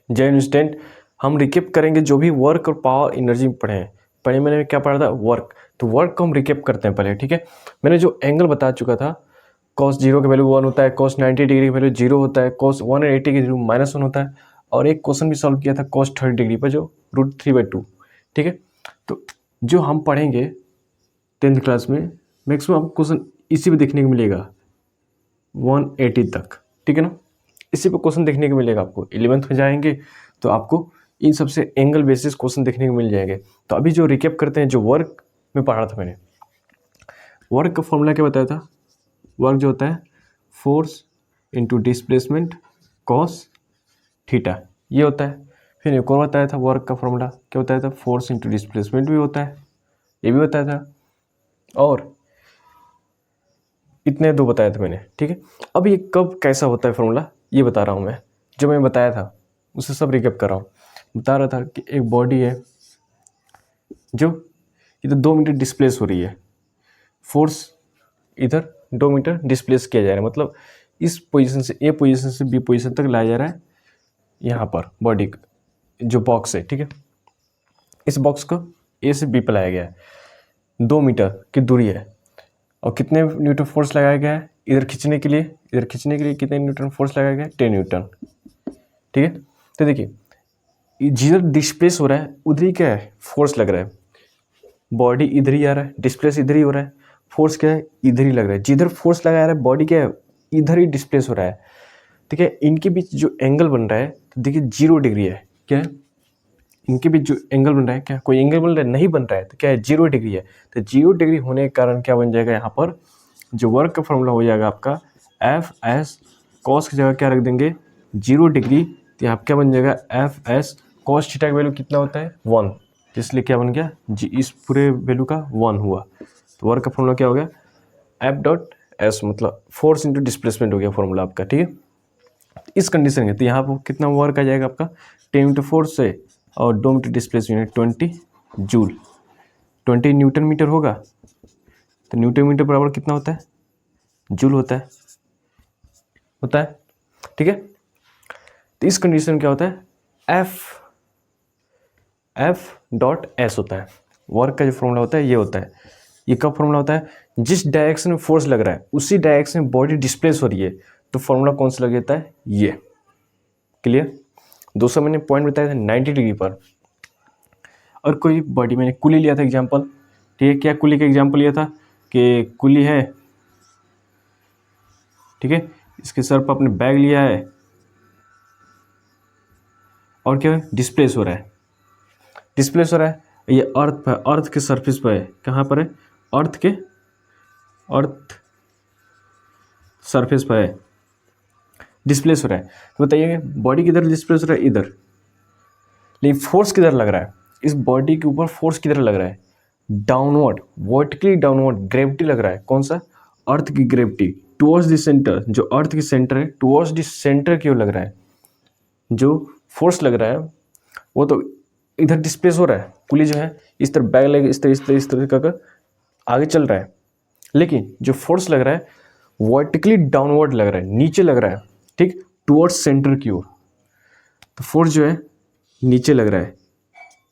जय स्टूडेंट, हम रिकेप करेंगे जो भी वर्क और पावर एनर्जी पढ़े हैं। पहले मैंने क्या पढ़ा था? वर्क। तो वर्क को हम रिकेप करते हैं पहले, ठीक है। मैंने जो एंगल बता चुका था, cos 0 का वैल्यू 1 होता है, cos 90 डिग्री का वैल्यू 0 होता है, cos 180 की वैल्यू -1 होता है। और एक क्वेश्चन भी सॉल्व किया था cos 30 डिग्री पर, जो √3/2, ठीक है। तो जो हम पढ़ेंगे 10th क्लास में, मैक्सिमम क्वेश्चन इसी पे देखने को मिलेगा 180 तक, ठीक है ना। इसी पे क्वेश्चन देखने को मिलेगा आपको। 11th में जाएंगे तो आपको इन सबसे एंगल बेसिस क्वेश्चन देखने को मिल जाएंगे। तो अभी जो रिकेप करते हैं, जो वर्क में पढ़ा था मैंने, वर्क का फॉर्मूला क्या बताया था? वर्क जो होता है force into displacement cos theta, ये होता है। फिर एक और बताया था वर्क का फॉर्मूला, क्या बताया था? फोर्स इंटू डिस्प्लेसमेंट भी होता है, ये भी बताया था। और इतने दो बताया था मैंने, ठीक है। अब ये कब कैसा होता है फॉर्मूला, ये बता रहा हूँ मैं। जो मैं बताया था उसे सब रिकेप कर रहा हूँ। बता रहा था कि एक बॉडी है जो इधर 2 मीटर डिस्प्लेस हो रही है, फोर्स इधर 2 मीटर डिस्प्लेस किया जा रहा है, मतलब इस पोजीशन से ए पोजीशन से बी पोजीशन तक लाया जा रहा है। यहाँ पर बॉडी जो बॉक्स है, ठीक है, इस बॉक्स को ए से बी पर लाया गया है, 2 मीटर की दूरी है। और कितने न्यूटन फोर्स लगाया गया है इधर खींचने के लिए? इधर खींचने के लिए कितने न्यूटन फोर्स लगाया गया है? 10 न्यूटन, ठीक है। तो देखिए, जिधर डिस्प्लेस हो रहा है उधर ही क्या है? फोर्स लग रहा है। बॉडी इधर ही आ रहा है, डिस्प्लेस इधर ही हो रहा है, फोर्स क्या है? इधर ही लग रहा है। जिधर फोर्स लगा रहा है बॉडी क्या है? इधर ही डिस्प्लेस हो रहा है, ठीक है। इनके बीच जो एंगल बन रहा है, तो देखिए 0 डिग्री है। क्या है? इनके बीच जो एंगल बन रहा है, क्या कोई एंगल बन रहा है? नहीं बन रहा है। तो क्या है? 0 डिग्री है। तो 0 डिग्री होने के कारण क्या बन जाएगा? यहाँ पर जो वर्क का फॉर्मूला हो जाएगा आपका एफ एस, कॉस की जगह क्या रख देंगे? 0 डिग्री। तो यहाँ क्या बन जाएगा? एफ एस कॉस थीटा का वैल्यू कितना होता है? 1। इसलिए क्या बन गया? जी, इस पूरे वैल्यू का 1 हुआ। तो वर्क का फॉर्मूला क्या हो गया? एफ डॉट एस, मतलब फोर्स इंटू डिस्प्लेसमेंट हो गया फॉर्मूला आपका, ठीक है। इस कंडीशन में तो यहाँ पर कितना वर्क आ जाएगा आपका? 10 × 4 से, और 2 metre displace unit 20 joule. 20 newton metre होगा, तो न्यूटन मीटर बराबर कितना होता है? जूल होता है, ठीक है। तो इस कंडीशन में क्या होता है? एफ डॉट एस होता है। वर्क का जो फॉर्मूला होता है ये होता है। ये कब फॉर्मूला होता है? जिस डायरेक्शन में फोर्स लग रहा है उसी डायरेक्शन में बॉडी डिस्प्लेस हो रही है, तो फॉर्मूला कौन सा लग जाता है? ये। क्लियर? 200 मैंने पॉइंट बताया था 90 डिग्री पर। और कोई बॉडी, मैंने कुली लिया था एग्जाम्पल, ठीक है। क्या कुली का एग्जाम्पल लिया था? कि कुली है, ठीक है, इसके सर पर अपने बैग लिया है, और क्या है? डिस्प्लेस हो रहा है। डिस्प्लेस हो रहा है, ये अर्थ पर, अर्थ के सरफेस पर है। कहाँ पर है? अर्थ सरफेस पर है, डिस्प्लेस हो रहा है। तो बताइए बॉडी किधर डिस्प्लेस हो रहा है? इधर। लेकिन फोर्स किधर लग रहा है? इस बॉडी के ऊपर फोर्स किधर लग रहा है? डाउनवर्ड, वर्टिकली डाउनवर्ड ग्रेविटी लग रहा है। कौन सा? अर्थ की ग्रेविटी टुवर्ड्स द सेंटर। जो अर्थ की सेंटर है, टुवर्ड्स द सेंटर की ओर लग रहा है। जो फोर्स लग रहा है वो तो इधर डिस्प्लेस हो रहा है। कुली जो है इस तरह बैग लगे, इस तरह कर आगे चल रहा है। लेकिन जो फोर्स लग रहा है वर्टिकली डाउनवर्ड लग रहा है, नीचे लग रहा है, ठीक, टुवर्ड्स सेंटर की ओर। तो फोर्स जो है नीचे लग रहा है,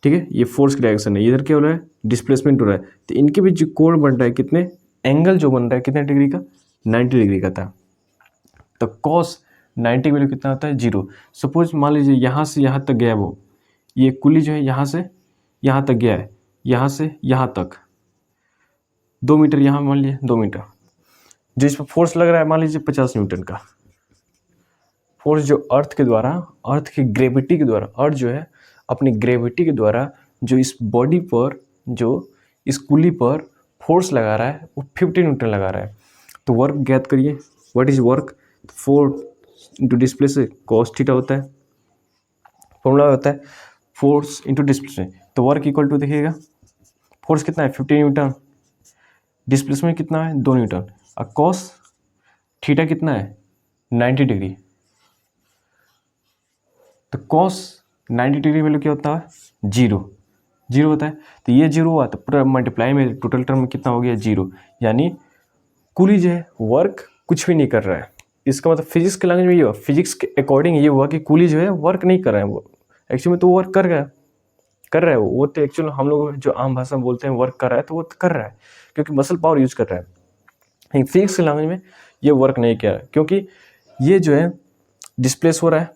ठीक है। ये फोर्स की डायरेक्शन है। इधर क्या हो रहा है? डिस्प्लेसमेंट हो रहा है। तो इनके बीच जो कोण बन रहा है, कितने एंगल जो बन रहा है, कितने डिग्री का? 90 डिग्री का था। तो कॉस 90 वैल्यू कितना होता है? 0। सपोज मान लीजिए यहाँ से यहाँ तक गया है वो, ये कुली जो है यहाँ से यहाँ तक गया है, यहाँ से यहाँ तक 2 मीटर, यहाँ मान लीजिए 2 मीटर। जो इस पर फोर्स लग रहा है मान लीजिए 50 न्यूटन का फोर्स, जो अर्थ के द्वारा, अर्थ की ग्रेविटी के द्वारा, अर्थ जो है अपनी ग्रेविटी के द्वारा जो इस बॉडी पर, जो इस कुली पर फोर्स लगा रहा है, वो 50 न्यूटन लगा रहा है। तो वर्क ज्ञात करिए। What is work? 4 into displace cos theta होता है। फॉर्मूला होता है फोर्स इंटू डिस्प्लेसमेंट। तो वर्क इक्वल टू, देखिएगा फोर्स कितना है? 50 न्यूटन, डिस्प्लेसमेंट कितना है? 2 न्यूटन, और कॉस थीटा कितना है? 90 डिग्री। तो कॉस 90 डिग्री वैल्यू क्या होता है? 0 होता है। तो ये 0 हुआ, तो पूरा मल्टीप्लाई में टोटल टर्म में कितना हो गया? 0। यानी कुली जो है वर्क कुछ भी नहीं कर रहा है, इसका मतलब फिजिक्स के लैंग्वेज में ये हुआ, फिजिक्स के अकॉर्डिंग ये हुआ कि कूली जो है वर्क नहीं कर रहा है, वो एक्चुअली में तो वर्क कर रहा है वो तो एक्चुअली हम लोग जो आम भाषा में बोलते हैं वर्क कर रहा है, तो वो कर रहा है क्योंकि मसल पावर यूज कर रहा है। लेकिन फिजिक्स के लैंग्वेज में ये वर्क नहीं किया क्योंकि ये जो है डिस्प्लेस हो रहा है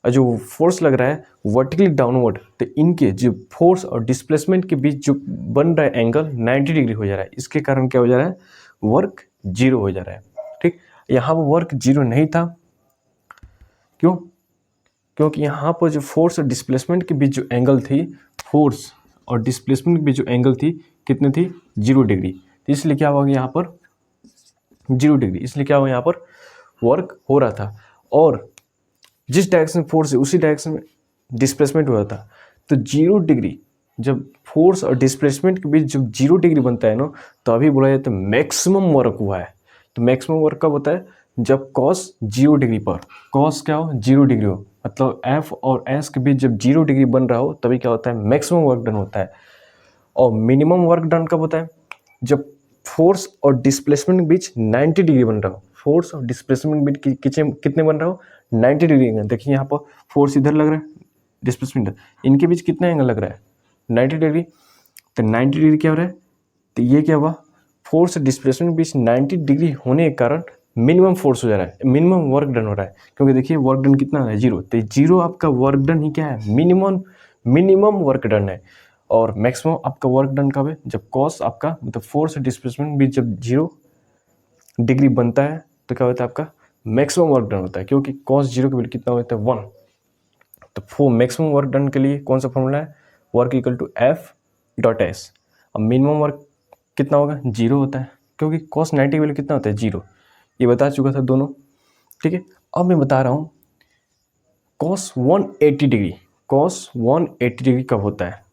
और जो फोर्स लग रहा है वर्टिकली डाउनवर्ड, तो इनके जो फोर्स और डिस्प्लेसमेंट के बीच जो बन रहा है एंगल 90 डिग्री हो जा रहा है। इसके कारण क्या हो जा रहा है, वर्क जीरो हो जा रहा है। ठीक, यहाँ पर वर्क जीरो नहीं था, क्यों? क्योंकि यहाँ पर जो फोर्स और डिस्प्लेसमेंट के बीच जो एंगल थी, फोर्स और डिस्प्लेसमेंट के बीच जो एंगल थी कितनी थी, 0 डिग्री। तो इसलिए क्या होगा यहाँ पर 0 डिग्री, इसलिए क्या होगा यहाँ पर वर्क हो रहा था। और जिस डायरेक्शन में फोर्स है उसी डायरेक्शन में डिस्प्लेसमेंट हो रहा था। तो 0 डिग्री जब फोर्स और डिस्प्लेसमेंट के बीच जब 0 डिग्री बनता है ना, तो अभी बोला जाता है मैक्सिमम वर्क हुआ है। तो मैक्सिमम वर्क कब होता है, जब कॉस 0 डिग्री पर, कॉस क्या हो, 0 डिग्री हो, मतलब एफ और एस के बीच जब 0 डिग्री बन रहा हो तभी क्या होता है, मैक्सिमम वर्क डन होता है। और मिनिमम वर्क डन कब होता है, जब फोर्स और डिस्प्लेसमेंट के बीच 90 डिग्री बन रहा हो। फोर्स और डिस्प्लेसमेंट के बीच कितने बन रहा हो, 90 डिग्री एंगल। देखिए यहाँ पर फोर्स इधर लग रहा है, डिस्प्लेसमेंट इधर, इनके बीच कितना एंगल लग रहा है, 90 डिग्री। तो 90 डिग्री क्या हो रहा है, तो ये क्या हुआ, फोर्स और डिस्प्लेसमेंट के बीच 90 डिग्री होने के कारण मिनिमम फोर्स हो जा रहा है, मिनिमम वर्क डन हो रहा है। क्योंकि देखिए वर्क डन कितना है, 0। तो 0 आपका वर्क डन ही क्या है, मिनिमम वर्क डन है। और मैक्सिमम आपका वर्क डन कब है, जब कॉस आपका मतलब फोर्स और डिस्प्लेसमेंट बीच जब 0 डिग्री बनता है तो क्या होता है, आपका मैक्सिमम वर्क डन होता है। क्योंकि कॉस 0 के वैल्यू कितना होता है, 1। तो मैक्सिमम वर्क डन के लिए कौन सा फॉर्मूला है, work equal to F dot S. अब मिनिमम वर्क कितना होगा, 0 होता है, क्योंकि कॉस 90 की वैल्यू कितना होता है, 0। ये बता चुका था दोनों, ठीक है। अब मैं बता रहा हूँ कॉस 180 डिग्री, कॉस 180 डिग्री कब होता है,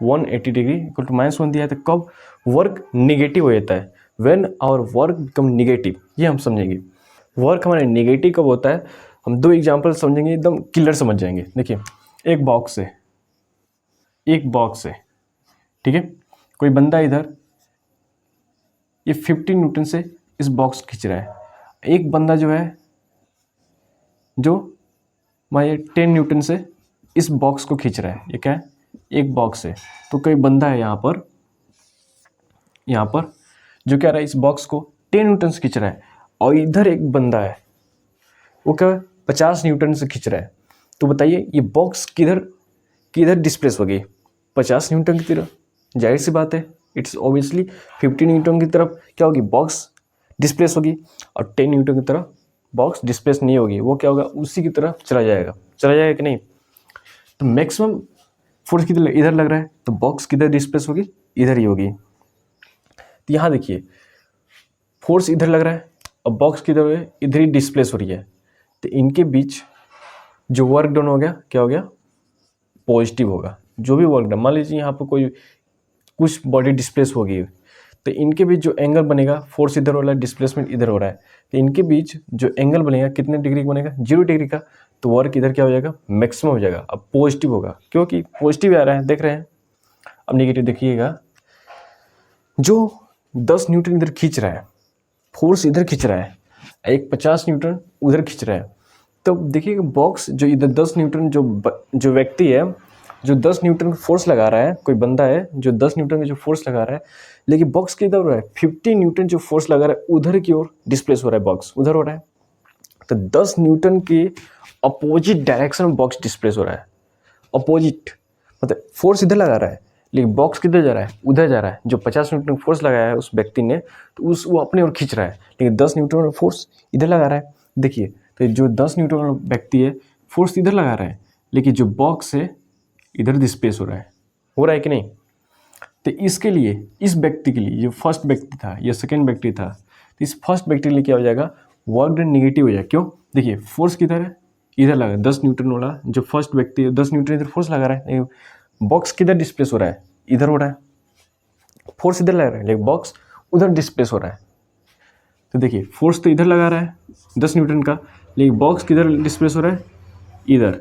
180 डिग्री इक्वल टू -1 दिया है, तो कब वर्क निगेटिव हो जाता है, when our work become negative. ये हम समझेंगे वर्क हमारे निगेटिव कब होता है। हम 2 एग्जांपल समझेंगे, एकदम क्लियर समझ जाएंगे। देखिए एक बॉक्स है, ठीक है, कोई बंदा इधर ये 50 न्यूटन से इस बॉक्स खींच रहा है, एक बंदा जो है जो मैं 10 न्यूटन से इस बॉक्स को खींच रहा है। ये क्या है, एक बॉक्स है, तो कोई बंदा है यहाँ पर जो क्या रहा है, इस बॉक्स को 10 न्यूटन से खींच रहा है, और इधर एक बंदा है वो क्या 50 न्यूटन से खींच रहा है। तो बताइए ये बॉक्स किधर डिस्प्लेस होगी, 50 न्यूटन की तरफ। जाहिर सी बात है, इट्स ऑब्वियसली 50 न्यूटन की तरफ क्या होगी, बॉक्स डिस्प्लेस होगी, और 10 न्यूटन की तरफ बॉक्स डिस्प्लेस नहीं होगी, वो क्या होगा, उसी की तरफ चला जाएगा कि नहीं। तो मैक्सिमम फोर्स किधर इधर लग रहा है, तो बॉक्स किधर डिस्प्लेस होगी, इधर ही होगी। तो यहाँ देखिए फोर्स इधर लग रहा है और बॉक्स किधर है, इधर ही डिस्प्लेस हो रही है। तो इनके बीच जो वर्क डन हो गया, क्या हो गया, पॉजिटिव होगा। जो भी वर्क डन, मान लीजिए यहाँ पर कोई कुछ बॉडी डिस्प्लेस हो गई, तो इनके बीच जो एंगल बनेगा, फोर्स इधर हो रहा है, डिस्प्लेसमेंट इधर हो रहा है, तो इनके बीच जो एंगल बनेगा कितने डिग्री का बनेगा, 0 डिग्री का। तो वर्क इधर क्या हो जाएगा, मैक्सिमम हो जाएगा। अब पॉजिटिव होगा, क्योंकि पॉजिटिव आ रहा है, देख रहे हैं। अब नेगेटिव देखिएगा, जो 10 न्यूटन इधर खींच रहा है, फोर्स इधर खींच रहा है, एक 50 न्यूटन उधर खींच रहा है। तो देखिए बॉक्स जो इधर 10 न्यूटन जो व्यक्ति है जो 10 न्यूटन का फोर्स लगा रहा है, कोई बंदा है जो 10 न्यूटन का जो फोर्स लगा रहा है, लेकिन बॉक्स किधर हो रहा है, 50 न्यूटन जो फोर्स लगा रहा है उधर की ओर डिस्प्लेस हो रहा है, बॉक्स उधर हो रहा है। तो 10 न्यूटन के अपोजिट डायरेक्शन में बॉक्स डिस्प्लेस हो रहा है। अपोजिट मतलब फोर्स इधर लगा रहा है, लेकिन बॉक्स किधर जा रहा है, उधर जा रहा है। जो 50 न्यूटन फोर्स लगाया है उस व्यक्ति ने, तो वो अपने ओर खींच रहा है, लेकिन 10 न्यूटन का फोर्स इधर लगा रहा है। देखिए तो जो 10 न्यूटन का व्यक्ति है फोर्स इधर लगा रहा है, लेकिन जो बॉक्स है इधर डिस्प्लेस हो रहा है कि नहीं। तो इसके लिए, इस व्यक्ति के लिए, जो फर्स्ट व्यक्ति था या सेकेंड व्यक्ति था, तो इस फर्स्ट व्यक्ति के लिए क्या हो जाएगा, वर्क डन निगेटिव हो जाएगा। क्यों, देखिए फोर्स किधर है, इधर लगा 10 न्यूटन वाला जो फर्स्ट व्यक्ति है, 10 न्यूटन इधर फोर्स लगा रहा है, बॉक्स किधर डिस्प्लेस हो रहा है, इधर हो रहा है। फोर्स इधर लगा रहा है, लेकिन बॉक्स उधर डिस्प्लेस हो रहा है। तो देखिए फोर्स तो इधर लगा रहा है 10 न्यूटन का, लेकिन बॉक्स किधर डिस्प्लेस हो रहा है, इधर।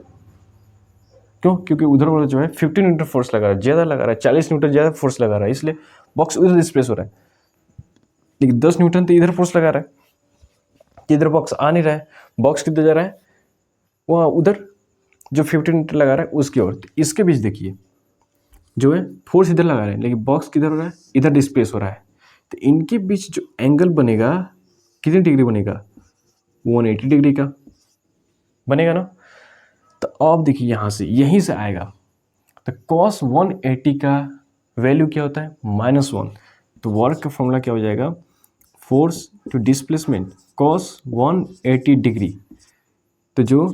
क्यों, क्योंकि उधर वाला जो है 50 न्यूटन फोर्स लगा रहा है, ज़्यादा लगा रहा है, 40 न्यूटन ज़्यादा फोर्स लगा रहा है, इसलिए बॉक्स उधर डिस्प्लेस हो रहा है। लेकिन 10 न्यूटन तो इधर फोर्स लगा रहा है, कि इधर बॉक्स आ नहीं रहा है, बॉक्स किधर जा रहा है, वहाँ उधर जो 15 न्यूटन लगा रहा है उसकी ओर। तो इसके बीच देखिए जो है फोर्स इधर लगा रहे हैं, लेकिन बॉक्स किधर हो रहा है, इधर डिस्प्लेस हो रहा है। तो इनके बीच जो एंगल बनेगा कितनी डिग्री बनेगा, 180 डिग्री का बनेगा ना। तो अब देखिए यहाँ से यहीं से आएगा, तो cos 180 का वैल्यू क्या होता है, -1। तो वर्क का फॉर्मूला क्या हो जाएगा, फोर्स टू डिस्प्लेसमेंट cos 180 डिग्री। तो जो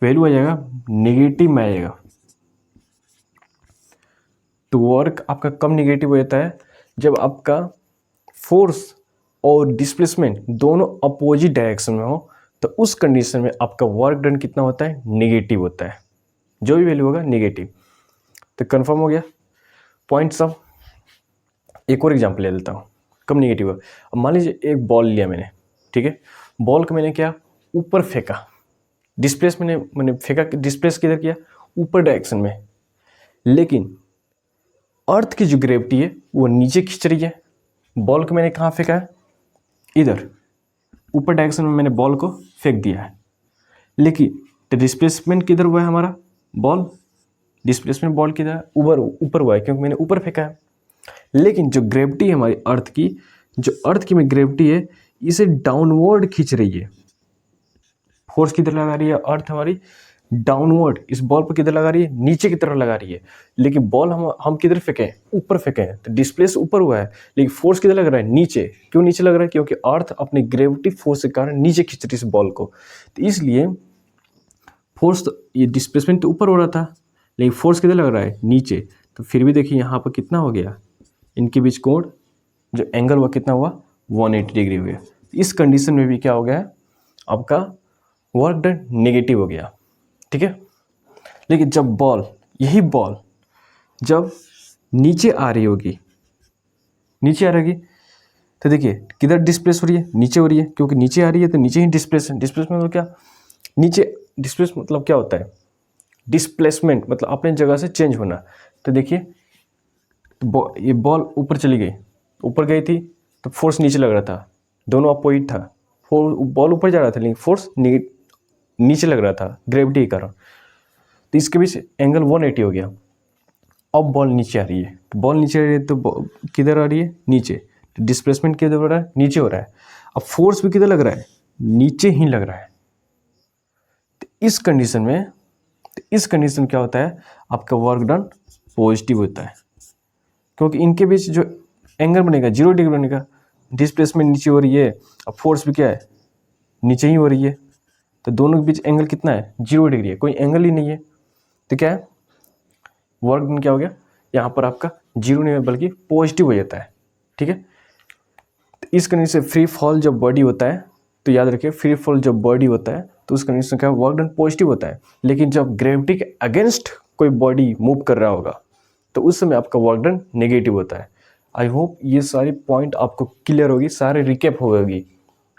वैल्यू आ जाएगा नेगेटिव में आएगा। तो वर्क आपका कब नेगेटिव हो जाता है, जब आपका फोर्स और डिस्प्लेसमेंट दोनों अपोजिट डायरेक्शन में हो, तो उस कंडीशन में आपका वर्क डन कितना होता है, नेगेटिव होता है। जो भी वैल्यू होगा नेगेटिव। तो कंफर्म हो गया पॉइंट सब। एक और एग्जांपल ले लेता हूँ कब नेगेटिव है। अब मान लीजिए एक बॉल लिया मैंने, ठीक है, बॉल को मैंने क्या ऊपर फेंका, डिस्प्लेस मैंने फेंका, डिस्प्लेस किधर किया, ऊपर डायरेक्शन में, लेकिन अर्थ की जो ग्रेविटी है वो नीचे खींच रही है। बॉल को मैंने कहाँ फेंका है, इधर ऊपर डायरेक्शन में मैंने बॉल को फेंक दिया है, लेकिन डिस्प्लेसमेंट किधर हुआ है हमारा, बॉल डिस्प्लेसमेंट बॉल किधर ऊपर हुआ है, क्योंकि मैंने ऊपर फेंका है। लेकिन जो ग्रेविटी है हमारी अर्थ की, जो अर्थ की में ग्रेविटी है, इसे डाउनवर्ड खींच रही है। फोर्स किधर लगा रही है अर्थ हमारी, डाउनवर्ड। इस बॉल पर किधर लगा रही है, नीचे की तरफ लगा रही है। लेकिन बॉल हम किधर फेंके, ऊपर फेंके हैं, तो डिस्प्लेस ऊपर हुआ है, लेकिन फोर्स किधर लग रहा है, नीचे। क्यों नीचे लग रहा है, क्योंकि अर्थ अपने ग्रेविटी फोर्स के कारण नीचे खींच रही है इस बॉल को। तो इसलिए फोर्स ये डिस्प्लेसमेंट तो ऊपर हो रहा था, लेकिन फोर्स किधर लग रहा है, नीचे। तो फिर भी देखिए यहाँ पर कितना हो गया, इनके बीच कोण जो एंगल हुआ कितना हुआ, 180 डिग्री हो गया। इस कंडीशन में भी क्या हो गया, आपका वर्क डन नेगेटिव हो गया, ठीक है। लेकिन जब बॉल, यही बॉल जब नीचे आ रही होगी, नीचे आ रही होगी, तो देखिए किधर डिस्प्लेस हो रही है, नीचे हो रही है, क्योंकि नीचे आ रही है तो नीचे ही डिस्प्लेसमेंट मतलब क्या, नीचे डिस्प्लेस मतलब क्या होता है, डिस्प्लेसमेंट मतलब अपने जगह से चेंज होना। तो देखिए तो ये बॉल ऊपर चली गई, ऊपर गई थी तो फोर्स नीचे लग रहा था, दोनों अपोजिट था। बॉल ऊपर जा रहा था लेकिन फोर्स नीचे लग रहा था ग्रेविटी के कारण। तो इसके बीच एंगल 180 हो गया। अब बॉल नीचे आ रही है, तो बॉल नीचे आ रही है तो किधर आ रही है, नीचे। तो डिस्प्लेसमेंट किधर हो रहा है, नीचे हो रहा है। अब फोर्स भी किधर लग रहा है, नीचे ही लग रहा है। तो इस कंडीशन क्या होता है, आपका वर्क डन पॉजिटिव होता है, क्योंकि इनके बीच जो एंगल बनेगा 0 डिग्री बनेगा। डिस्प्लेसमेंट नीचे हो रही है, अब फोर्स भी क्या है, नीचे ही हो रही है। तो दोनों के बीच एंगल कितना है, 0 डिग्री है, कोई एंगल ही नहीं है। तो क्या है, वर्क डन क्या हो गया, यहाँ पर आपका 0 नहीं है बल्कि पॉजिटिव हो जाता है, ठीक है। तो इस कंडीशन से फ्री फॉल जब बॉडी होता है, तो याद रखिए फ्री फॉल जब बॉडी होता है तो उस कंडीशन का वर्क डन पॉजिटिव होता है। लेकिन जब ग्रेविटी के अगेंस्ट कोई बॉडी मूव कर रहा होगा तो उस समय आपका वर्क डन नेगेटिव होता है। आई होप ये सारी पॉइंट आपको क्लियर होगी, सारे रिकेप होगी।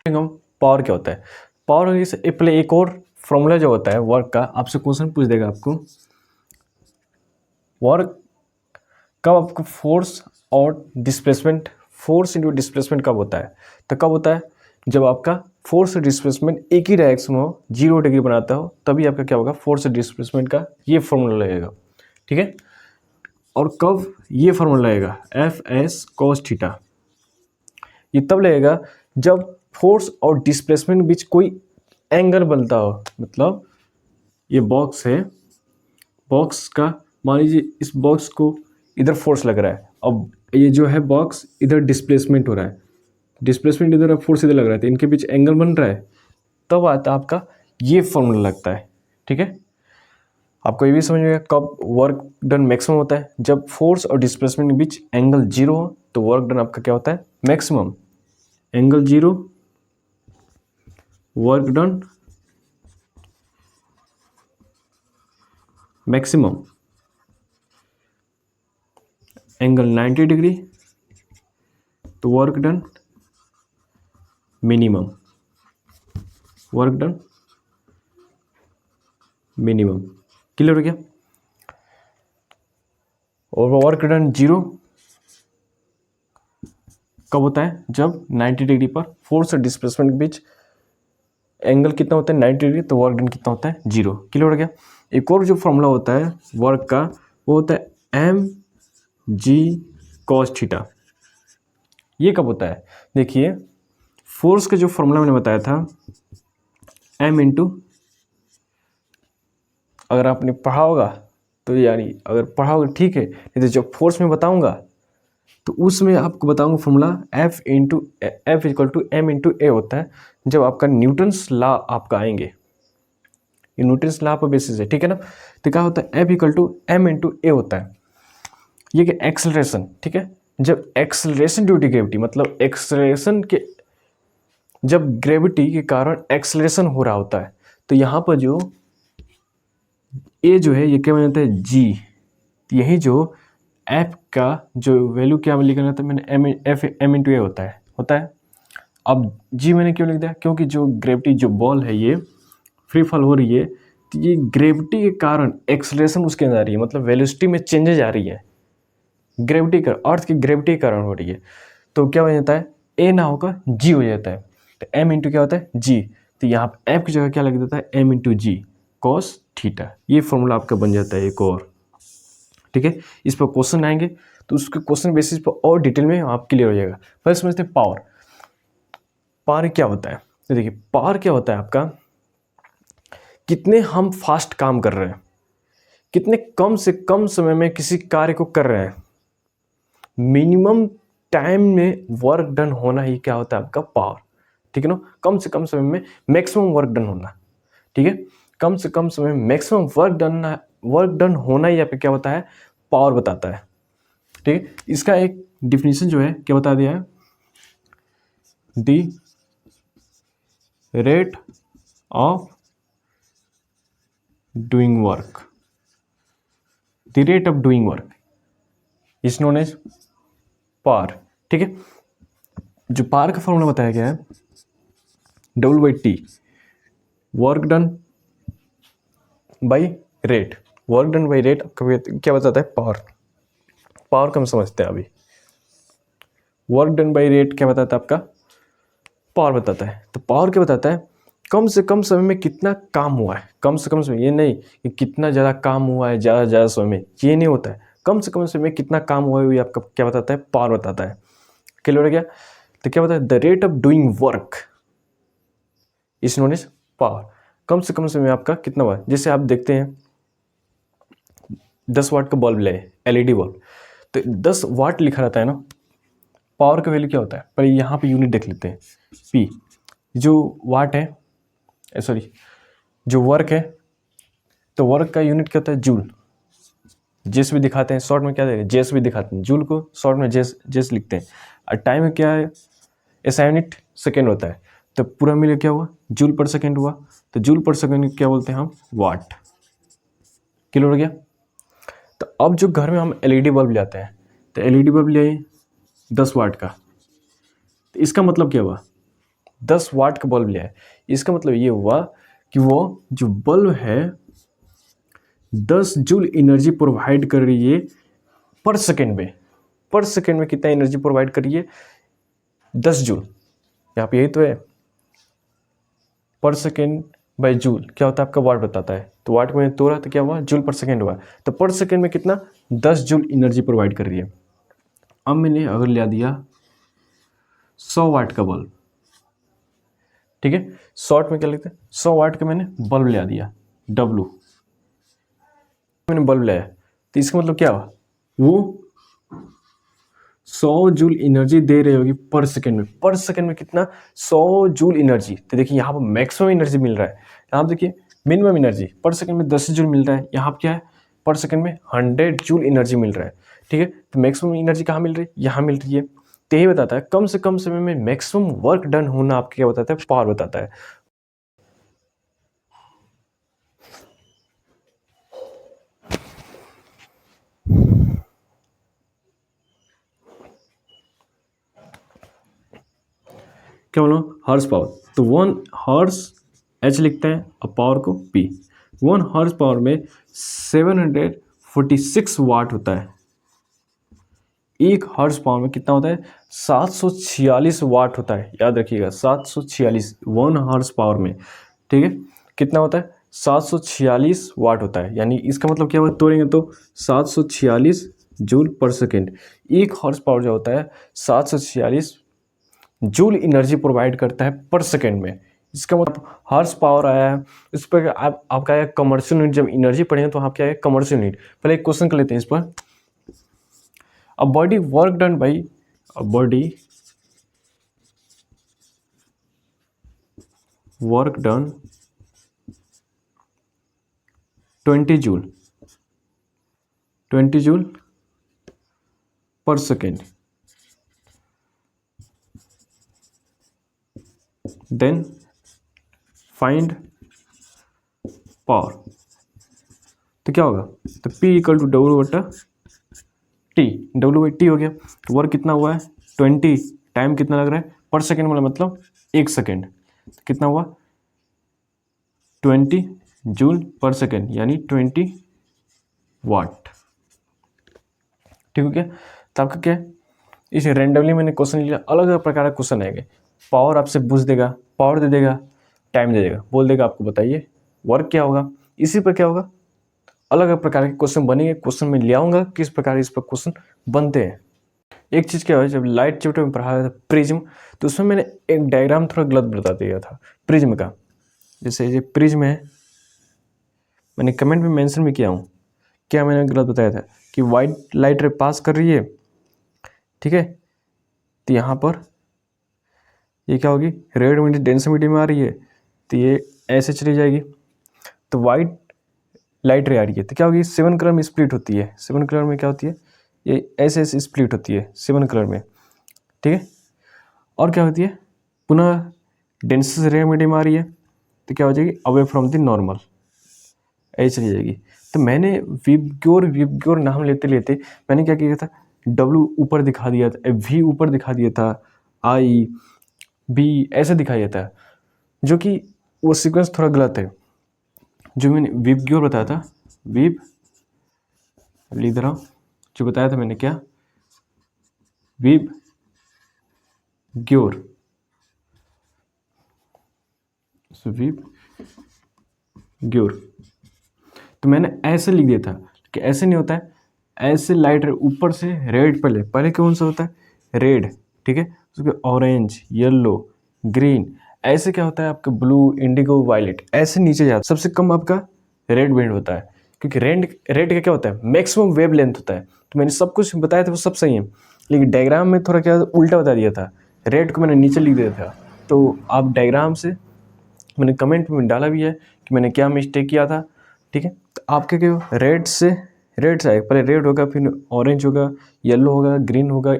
हम पावर क्या होता है, पावर होगी से पहले एक और फॉर्मूला जो होता है वर्क का, आपसे क्वेश्चन पूछ देगा आपको, वर्क कब आपको फोर्स और डिस्प्लेसमेंट, फोर्स इंटू डिस्प्लेसमेंट कब होता है, तो कब होता है, जब आपका फोर्स और डिस्प्लेसमेंट एक ही डायरेक्शन हो, 0 डिग्री बनाता हो, तभी आपका क्या होगा, फोर्स और डिस्प्लेसमेंट का ये फॉर्मूला लगेगा, ठीक है। और कब ये फॉर्मूला लगेगा, एफ एस कॉस थीटा, ये तब लगेगा जब फोर्स और डिस्प्लेसमेंट के बीच कोई एंगल बनता हो। मतलब ये बॉक्स है, बॉक्स का मान लीजिए इस बॉक्स को इधर फोर्स लग रहा है, अब ये जो है बॉक्स इधर डिस्प्लेसमेंट हो रहा है, डिस्प्लेसमेंट इधर, फोर्स इधर लग रहा है, तो इनके बीच एंगल बन रहा है, तब आता है आपका ये फॉर्मूला लगता है, ठीक है। आपको ये भी समझ में आएगा कब वर्क डन मैक्सिमम होता है, जब फोर्स और डिस्प्लेसमेंट के बीच एंगल 0 हो, तो वर्क डन आपका क्या होता है, maximum. Angle 0, work done maximum. Angle 90 degree तो work done minimum, work done minimum. Clear हो गया। और वर्क डन 0 कब होता है, जब 90 डिग्री पर फोर्स और डिस्प्लेसमेंट के बीच एंगल कितना होता है 90 डिग्री, तो वर्क डन कितना होता है 0। क्लियर हो गया। एक और जो फॉर्मूला होता है वर्क का वो होता है एम जी कॉस थीटा। ये कब होता है? देखिए फोर्स का जो फॉर्मूला मैंने बताया था एम इंटू, अगर आपने पढ़ा होगा तो यानी अगर पढ़ा होगा ठीक है, नहीं तो जब फोर्स में बताऊंगा तो उसमें आपको बताऊंगा formula f equal to M into ए होता है, जब आपका न्यूटन्स लॉ आपका आएंगे। ये न्यूटन्स लॉ पर बेसिस है, ठीक है ना। तो क्या होता है F equal to M into ए होता है। ये कि एक्सेलरेशन, ठीक है, जब एक्सेलरेशन ड्यू टू ग्रेविटी, मतलब एक्सेलरेशन के, जब ग्रेविटी के कारण एक्सेलरेशन हो रहा होता है तो यहाँ पर जो ए जो है ये क्या बन जाता है जी। तो यही जो एफ का जो वैल्यू क्या लिखना था मैंने एम इंटू ए होता है। अब जी मैंने क्यों लिख दिया? क्योंकि जो ग्रेविटी जो बॉल है ये फ्री फॉल हो रही है, तो ये ग्रेविटी के कारण एक्सेलरेशन उसके अंदर आ रही है, मतलब वेलोसिटी में चेंजेज आ रही है ग्रेविटी का, अर्थ की ग्रेविटी के कारण हो रही है। तो क्या हो जाता है ए ना होकर जी हो जाता है। तो एम इंटू क्या होता है जी। तो यहाँ पर एफ की जगह क्या लग जाता है एम इंटू जी कॉस थीटा। ये फॉर्मूला आपका बन जाता है एक और, ठीक है। इस पर क्वेश्चन आएंगे तो उसके क्वेश्चन बेसिस पर और डिटेल में आप क्लियर हो जाएगा। पहले समझते हैं पावर। पावर क्या होता है? तो देखिए पावर क्या होता है आपका, कितने हम फास्ट काम कर रहे हैं, कितने कम से कम समय में किसी कार्य को कर रहे हैं, मिनिमम टाइम में वर्क डन होना ही क्या होता है आपका पावर, ठीक है ना। कम से कम समय में मैक्सिमम वर्क डन होना, ठीक है। कम से कम समय में मैक्सिमम वर्क डन होना ही यहाँ पे क्या होता है पावर बताता है, ठीक है। इसका एक डिफिनीशन जो है क्या बता दिया है, the rate of doing work, the rate of doing work is known as power, ठीक है। जो पावर का फॉर्मूला बताया गया है W/T, work done by rate. Work done by rate क्या बताता है पावर। पावर का हम समझते हैं अभी। वर्क डन बाई रेट क्या बताता है आपका पावर बताता है। तो पावर क्या बताता है कम से कम समय में कितना काम हुआ है, कम से कम समय, ये नहीं कि कितना ज़्यादा काम हुआ है ज़्यादा समय में, ये नहीं होता है। कम से कम समय में कितना काम हुआ है ये आपका क्या बताता है पावर बताता है। क्लियर हो गया। तो क्या बताता है the rate of doing work is known as power. कम से कम समय में आपका कितना हुआ, जैसे आप देखते हैं 10 वाट का बल्ब ले LED बल्ब, तो 10 वाट लिखा रहता है ना। पावर का वैल्यू क्या होता है, पर यहाँ पे यूनिट देख लेते हैं P, जो वाट है सॉरी जो वर्क है, तो वर्क का यूनिट क्या होता है जूल। जेस भी दिखाते हैं शॉर्ट में, क्या दे रहे हैं जेस भी दिखाते हैं, जूल को शॉर्ट में जेस लिखते हैं। और टाइम में क्या है ऐसा यूनिट सेकेंड होता है। तो पूरा मिले क्या हुआ जूल पर सेकेंड हुआ, तो जूल पर सेकेंड क्या बोलते हैं हम वाट। क्लियर हो गया। तो अब जो घर में हम LED बल्ब ले आते हैं, तो LED बल्ब ले 10 वाट का, तो इसका मतलब क्या हुआ 10 वाट का बल्ब ले आए, इसका मतलब ये हुआ कि वो जो बल्ब है 10 जूल एनर्जी प्रोवाइड कर रही है पर सेकेंड में। पर सेकेंड में कितना एनर्जी प्रोवाइड कर रही है 10 जूल। यहाँ पे यही तो है पर सेकेंड बाई जूल क्या होता है आपका वाट बताता है। तो वाट में तोड़ा तो क्या हुआ जूल पर सेकेंड हुआ, तो पर सेकेंड में कितना 10 जूल एनर्जी प्रोवाइड कर रही है। अब मैंने अगर ले दिया 100 वाट का बल्ब, ठीक है, शॉर्ट में क्या लिखते हैं 100 वाट का मैंने बल्ब ले दिया W, मैंने बल्ब लाया, तो इसका मतलब क्या हुआ वो 100 जूल एनर्जी दे रही होगी पर सेकेंड में। पर सेकेंड में कितना 100 जूल एनर्जी। तो देखिए यहाँ पर मैक्सिमम एनर्जी मिल रहा है, यहाँ पर देखिए मिनिमम एनर्जी पर सेकेंड में 10 जूल मिल रहा है, यहाँ पर क्या है पर सेकेंड में 100 जूल एनर्जी मिल रहा है, ठीक है। तो मैक्सिमम एनर्जी कहाँ मिल रही है यहाँ मिल रही है। तो यही बताता है कम से कम समय में मैक्सिमम वर्क डन होना आपके क्या बताता है पावर बताता है। क्या बोलो हॉर्स पावर, तो 1 हॉर्स H लिखते हैं और पावर को P। 1 हॉर्स पावर में 746 वाट होता है। 1 हॉर्स पावर में कितना होता है, 746 वाट होता है। याद रखिएगा 746, 1 हॉर्स पावर में, ठीक है, कितना होता है, 746 वाट होता है। यानी इसका मतलब क्या होगा, तोड़ेंगे तो 746 जूल पर सेकेंड। 1 हॉर्स पावर जो होता है 746 जूल एनर्जी प्रोवाइड करता है पर सेकेंड में। इसका मतलब हॉर्स पावर आया है, इस पर आपका आया कमर्शियल यूनिट। जब एनर्जी पढ़ेंगे तो आपका आया कमर्शियल यूनिट। पहले एक क्वेश्चन कर लेते हैं इस पर। A body work done by, a body work done 20 joule, 20 joule पर सेकेंड, देन फाइंड पावर। तो क्या होगा, तो P इक्वल टू डब्ल्यू बटा टी, डब्ल्यू बाई टी हो गया। वर्क कितना हुआ है 20, टाइम कितना लग रहा है पर सेकेंड वाला मतलब 1 सेकेंड, कितना हुआ 20 जूल पर सेकेंड यानी 20 वाट। ठीक हो गया। तो आपका क्या है, इसे रेंडमली मैंने क्वेश्चन लिया, अलग अलग प्रकार का क्वेश्चन आएंगे। पावर आपसे पूछ देगा, पावर दे देगा, टाइम दे देगा, बोल देगा आपको बताइए वर्क क्या होगा, इसी पर क्या होगा, अलग अलग प्रकार के क्वेश्चन बनेंगे। क्वेश्चन में ले आऊँगा किस प्रकार इस पर क्वेश्चन बनते हैं। एक चीज़ क्या है, जब लाइट चैप्टर में पढ़ाया था प्रिज्म, तो उसमें मैंने एक डायग्राम थोड़ा गलत बता दिया था प्रिज्म का। जैसे ये प्रिज्म है, मैंने कमेंट में मेंशन भी किया हूँ, क्या मैंने गलत बताया था कि वाइट लाइट रे पास कर रही है, ठीक है, तो यहाँ पर ये क्या होगी, रेड मीडियम डेंस मीडियम में आ रही है, तो ये ऐसे चली जाएगी। तो वाइट लाइट रे आ रही है तो क्या होगी, 7 कलर में स्प्लिट होती है। 7 कलर में क्या होती है, ये ऐसे ऐसे स्प्लिट होती है 7 कलर में, ठीक है। और क्या होती है, पुनः डेंसेस रे मीडियम आ रही है तो क्या हो जाएगी, अवे फ्रॉम द नॉर्मल, ऐसे चली जाएगी। तो मैंने विबग्योर नाम लेते लेते मैंने क्या किया था, डब्ल्यू ऊपर दिखा दिया था, वी ऊपर दिखा दिया था, आई बी ऐसे दिखाया था, जो कि वो सीक्वेंस थोड़ा गलत है। जो मैंने विबग्योर बताया था, विब लिख रहा हूँ, जो बताया था मैंने क्या, विब ग्योर, विब ग्योर। तो मैंने ऐसे लिख दिया था कि ऐसे नहीं होता है, ऐसे लाइट ऊपर से रेड, पहले पहले कौन सा होता है, रेड, ठीक है, उसके ऑरेंज, येलो, ग्रीन, ऐसे क्या होता है आपका ब्लू, इंडिगो, वायलेट, ऐसे नीचे जाता है। सबसे कम आपका रेड बैंड होता है, क्योंकि रेड का क्या होता है, मैक्सिमम वेव लेंथ होता है। तो मैंने सब कुछ बताया था वो सब सही है, लेकिन डायग्राम में थोड़ा क्या उल्टा बता दिया था, रेड को मैंने नीचे लिख दिया था। तो आप डायग्राम से, मैंने कमेंट में डाला भी है कि मैंने क्या मिस्टेक किया था, ठीक है। तो आपके क्या, रेड से आएगा, पहले रेड होगा, फिर ऑरेंज होगा, येलो होगा, ग्रीन होगा,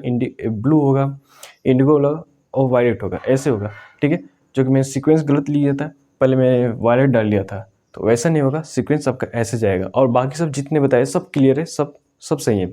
ब्लू होगा, इंडिगो होगा और वायलेट होगा, ऐसे होगा, ठीक है। जो कि मैंने सीक्वेंस गलत लिया था, पहले मैं वायलेट डाल लिया था, तो वैसा नहीं होगा, सीक्वेंस आपका ऐसे जाएगा। और बाकी सब जितने बताए सब क्लियर है, सब सही है।